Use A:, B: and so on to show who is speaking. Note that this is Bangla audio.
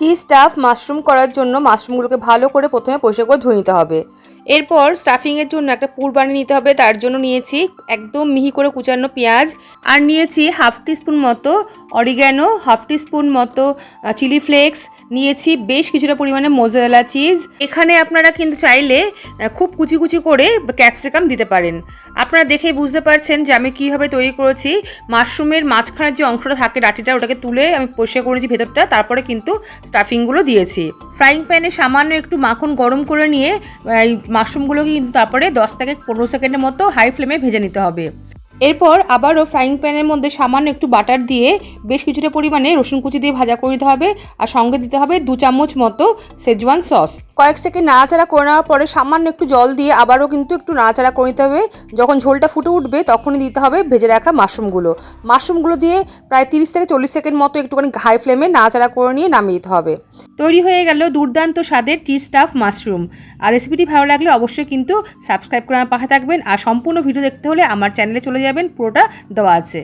A: চিজ স্টাফ মাশরুম করার জন্য মাশরুমগুলোকে ভালো করে প্রথমে পরিষ্কার করে ধুয়ে নিতে হবে। এরপর স্টাফিংয়ের জন্য একটা পুর বানিয়ে নিতে হবে। তার জন্য নিয়েছি একদম মিহি করে কুচানো পেঁয়াজ, আর নিয়েছি হাফ টিস্পুন মতো অরিগ্যানো, হাফ টিস্পুন মতো চিলি ফ্লেক্স, নিয়েছি বেশ কিছুটা পরিমাণে মোজারেলা চিজ। এখানে আপনারা কিন্তু চাইলে খুব কুচি কুচি করে ক্যাপসিকাম দিতে পারেন। আপনারা দেখেই বুঝতে পারছেন যে আমি কীভাবে তৈরি করেছি। মাশরুমের মাঝখানের যে অংশটা থাকে ডাঁটিটা, ওটাকে তুলে আমি পরিষ্কার করেছি ভেতরটা, তারপরে কিন্তু স্টাফিংগুলো দিয়েছি। ফ্রাইং প্যানে সামান্য একটু মাখন গরম করে নিয়ে এই মাশরুমগুলোকে কিন্তু তারপরে 10 থেকে 15 সেকেন্ডের মতো হাই ফ্লেমে ভেজে নিতে হবে। এরপর আবারও ফ্রাইং প্যানের মধ্যে সামান্য একটু বাটার দিয়ে বেশ কিছুটা পরিমাণে রসুন কুচি দিয়ে ভাজা করে দিতে হবে, আর সঙ্গে দিতে হবে 2 চামচ মতো শেজওয়ান সস। কয়েক সেকেন্ড নাড়াচাড়া করে নেওয়ার পরে সামান্য একটু জল দিয়ে আবারও কিন্তু একটু নাড়াচাড়া করে নিতে হবে। যখন ঝোলটা ফুটে উঠবে তখনই দিতে হবে ভেজে রাখা মাশরুমগুলো দিয়ে প্রায় 30 থেকে 40 সেকেন্ড মতো একটুখানি হাই ফ্লেমে নাড়াচাড়া করে নিয়ে নামিয়ে দিতে হবে। তৈরি হয়ে গেল দুর্দান্ত স্বাদের চিজ স্টাফ মাশরুম। আর রেসিপিটি ভালো লাগলে অবশ্যই কিন্তু সাবস্ক্রাইব করে আমার পাশে থাকবেন, আর সম্পূর্ণ ভিডিও দেখতে হলে আমার চ্যানেলে চলে যাবেন, পুরোটা দেওয়া আছে।